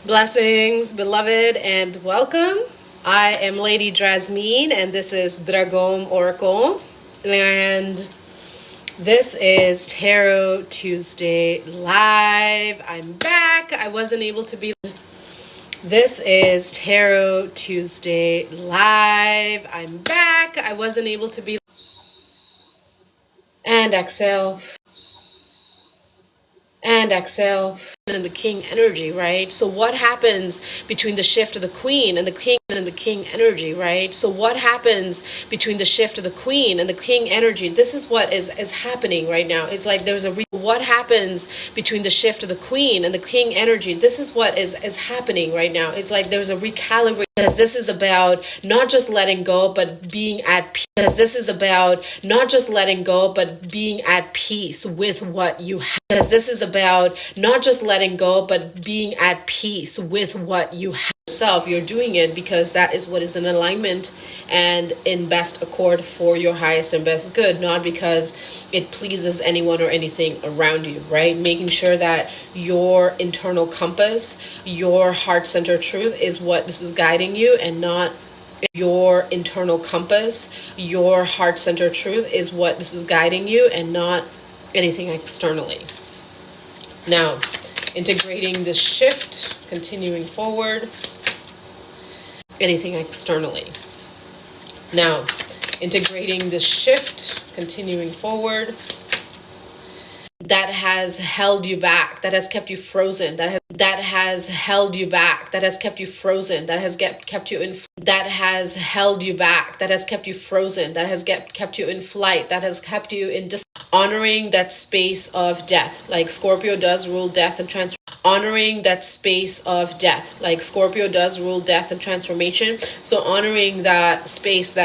Blessings, beloved, and welcome. I am Lady Drasmin, and this is Dragom Oracle. And this is Tarot Tuesday Live. I'm back. I wasn't able to be. This is Tarot Tuesday Live. I'm back. I wasn't able to be. And exhale. And exhale. And the king energy, right? So what happens between the shift of the queen and the king energy, right? So what happens between the shift of the queen and the king energy? This is what is happening right now. It's like there's what happens between the shift of the queen and the king energy. This is what is happening right now. It's like there's a recalibration. This is about not just letting go, but being at peace. This is about not just letting go, but being at peace with what you have. This is about not just letting go, but being at peace with what you have. Yourself, you're doing it because that is what is in alignment and in best accord for your highest and best good, not because it pleases anyone or anything around you, right? Making sure that your internal compass, your heart center truth is what this is guiding you, and not your internal compass, your heart center truth is what this is guiding you, and not anything externally. Now, integrating this shift, continuing forward, anything externally. Now, integrating this shift, continuing forward, that has held you back, that has kept you frozen, that has held you back, that has kept you frozen, that has kept you in, that has held you back, that has kept you frozen, that has kept you in flight, that has kept you in honoring that space of death, like Scorpio does rule death and transformation. Honoring that space of death, like Scorpio does rule death and transformation. So honoring that space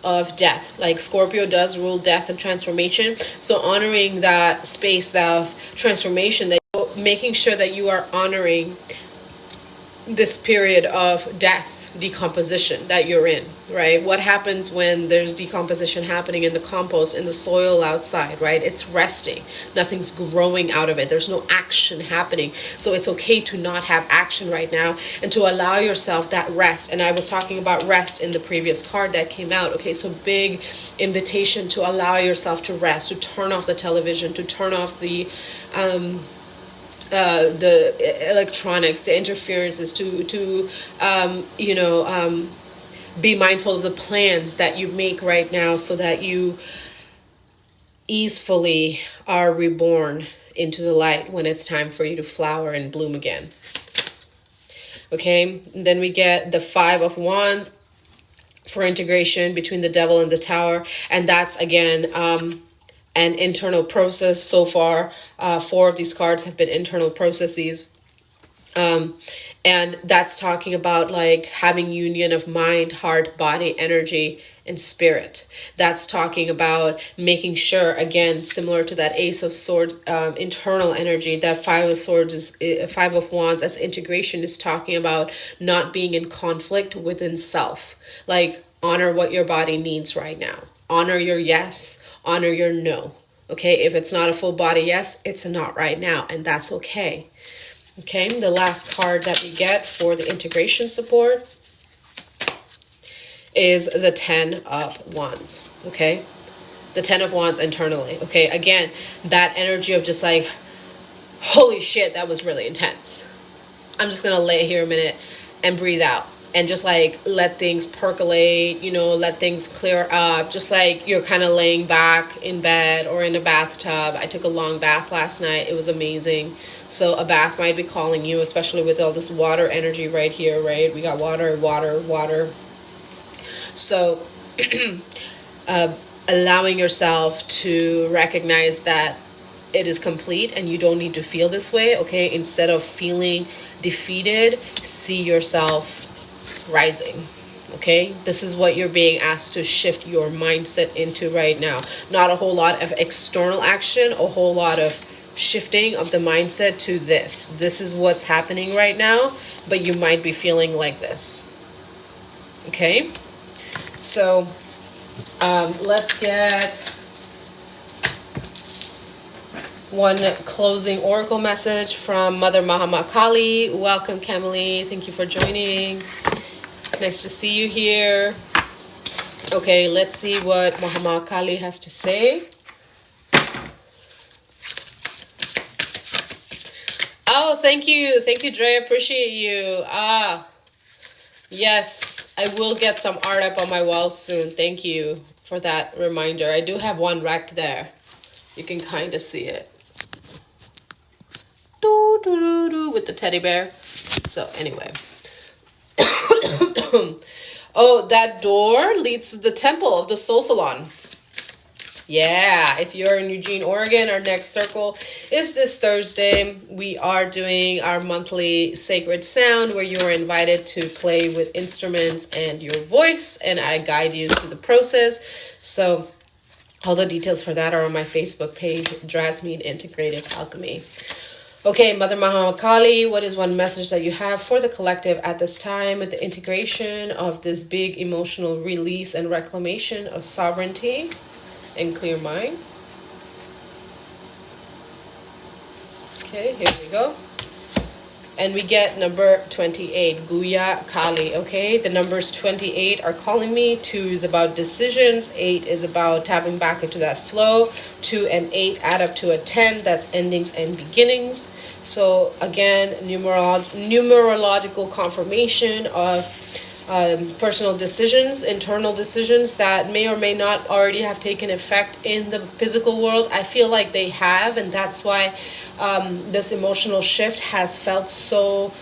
of death, like Scorpio does rule death and transformation. So honoring that space of transformation, that making sure that you are honoring this period of death, decomposition that you're in, right? What happens when there's decomposition happening in the compost, in the soil outside, right? It's resting. Nothing's growing out of it. There's no action happening. So it's okay to not have action right now and to allow yourself that rest. And I was talking about rest in the previous card that came out. Okay, so big invitation to allow yourself to rest, to turn off the television, to turn off the electronics, the interferences, to be mindful of the plans that you make right now, so that you easefully are reborn into the light when it's time for you to flower and bloom again. Okay, and then we get the 5 of Wands for integration between the Devil and the Tower, and that's again an internal process. So far, 4 of these cards have been internal processes. And that's talking about like having union of mind, heart, body, energy, and spirit. That's talking about making sure, again, similar to that Ace of Swords, internal energy, that 5 of Swords is 5 of Wands as integration is talking about not being in conflict within self. Like, honor what your body needs right now. Honor your yes, honor your no. Okay, if it's not a full body yes, it's a not right now, and that's okay. Okay, the last card that we get for the integration support is the 10 of Wands. Okay, the 10 of Wands internally. Okay, again, that energy of just like, holy shit, that was really intense. I'm just gonna lay here a minute and breathe out. And just like let things percolate, let things clear up. Just like you're kind of laying back in bed or in a bathtub. I took a long bath last night. It was amazing. So a bath might be calling you, especially with all this water energy right here, right? We got water, water, water. So allowing yourself to recognize that it is complete and you don't need to feel this way, okay? Instead of feeling defeated, see yourself rising. Okay, this is what you're being asked to shift your mindset into right now. Not a whole lot of external action, a whole lot of shifting of the mindset to this. This is what's happening right now, but you might be feeling like this. Okay, so let's get One closing oracle message from Mother Mahamakali. Welcome, Kamali. Thank you for joining. Nice to see you here. Okay, let's see what Mahamakali has to say. Oh, thank you. Thank you, Dre. Appreciate you. Yes, I will get some art up on my wall soon. Thank you for that reminder. I do have one rack there. You can kind of see it. With the teddy bear. So anyway. Oh, that door leads to the temple of the soul salon. Yeah, if you're in Eugene, Oregon, our next circle is this Thursday. We are doing our monthly sacred sound where you are invited to play with instruments and your voice, and I guide you through the process. So all the details for that are on my Facebook page, Drasmin Integrative Alchemy. Okay, Mother Mahamakali, what is one message that you have for the collective at this time with the integration of this big emotional release and reclamation of sovereignty and clear mind? Okay, here we go. And we get number 28, Guya Kali, okay? The numbers 28 are calling me. 2 is about decisions. 8 is about tapping back into that flow. 2 and 8 add up to a 10. That's endings and beginnings. So again, numerological confirmation of personal decisions, internal decisions that may or may not already have taken effect in the physical world. I feel like they have, and that's why this emotional shift has felt so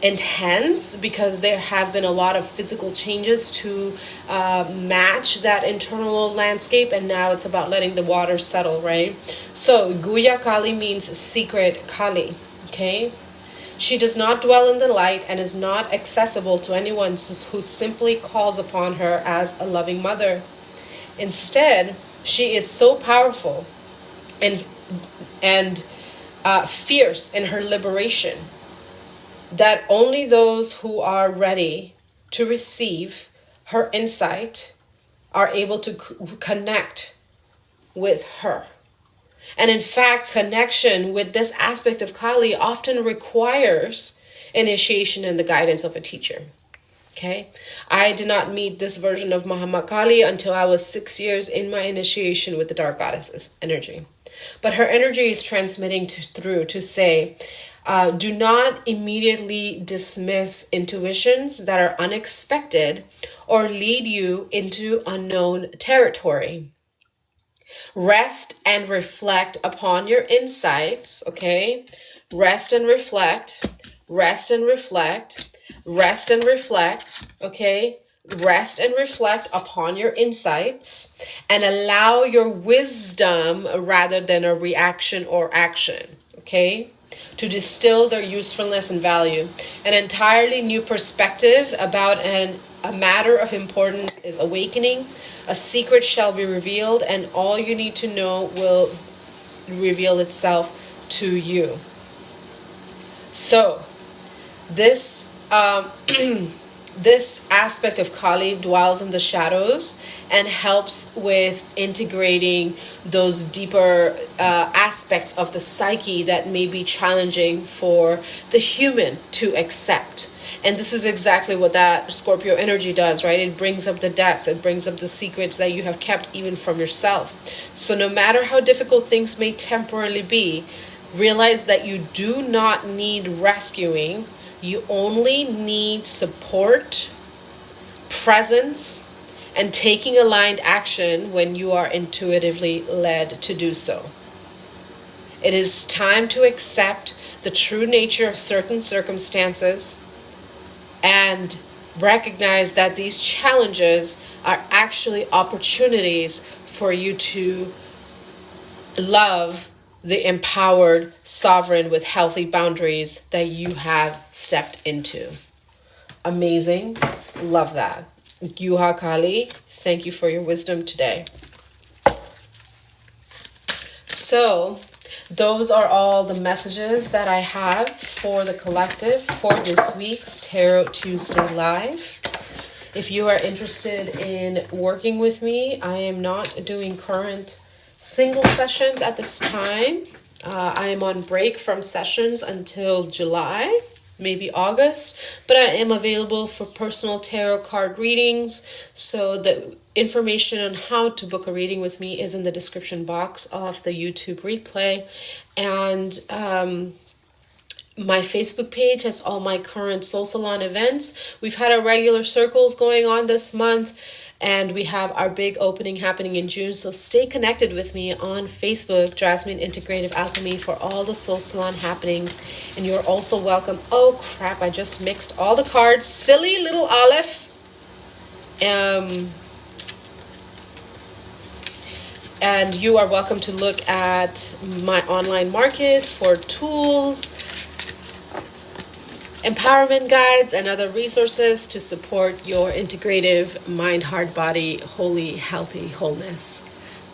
intense, because there have been a lot of physical changes to match that internal landscape, and now it's about letting the water settle, right? So Guya Kali means secret Kali, okay? She does not dwell in the light and is not accessible to anyone who simply calls upon her as a loving mother. Instead, she is so powerful and fierce in her liberation that only those who are ready to receive her insight are able to connect with her. And in fact, connection with this aspect of Kali often requires initiation and the guidance of a teacher. Okay? I did not meet this version of Mahamakali until I was 6 years in my initiation with the Dark Goddess's energy. But her energy is transmitting through to say, do not immediately dismiss intuitions that are unexpected or lead you into unknown territory. Rest and reflect upon your insights, okay? Rest and reflect, rest and reflect, rest and reflect, okay? Rest and reflect upon your insights and allow your wisdom rather than a reaction or action, okay? To distill their usefulness and value. An entirely new perspective about a matter of importance is awakening. A secret shall be revealed, and all you need to know will reveal itself to you. So, this this aspect of Kali dwells in the shadows and helps with integrating those deeper aspects of the psyche that may be challenging for the human to accept. And this is exactly what that Scorpio energy does, right? It brings up the depths. It brings up the secrets that you have kept even from yourself. So no matter how difficult things may temporarily be, realize that you do not need rescuing. You only need support, presence, and taking aligned action when you are intuitively led to do so. It is time to accept the true nature of certain circumstances and recognize that these challenges are actually opportunities for you to love the empowered sovereign with healthy boundaries that you have stepped into. Amazing. Love that. Guya Kali, thank you for your wisdom today. So, those are all the messages that I have for the collective for this week's Tarot Tuesday Live. If you are interested in working with me, I am not doing current single sessions at this time. I am on break from sessions until July, maybe August, but I am available for personal tarot card readings. So the information on how to book a reading with me is in the description box of the YouTube replay. And my Facebook page has all my current Soul Salon events. We've had our regular circles going on this month, and we have our big opening happening in June. So stay connected with me on Facebook, Drasmin Integrative Alchemy, for all the Soul Salon happenings. And you're also welcome. Oh crap, I just mixed all the cards. Silly little Olive. And you are welcome to look at my online market for tools, empowerment guides, and other resources to support your integrative mind, heart, body, holy, healthy wholeness.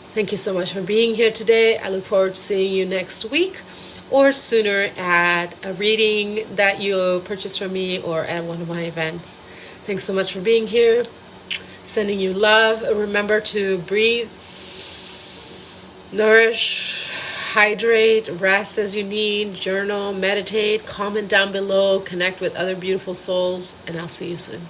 Thank you so much for being here today. I look forward to seeing you next week or sooner at a reading that you purchase from me or at one of my events. Thanks so much for being here. Sending you love. Remember to breathe, nourish, hydrate, rest as you need, journal, meditate, comment down below, connect with other beautiful souls, and I'll see you soon.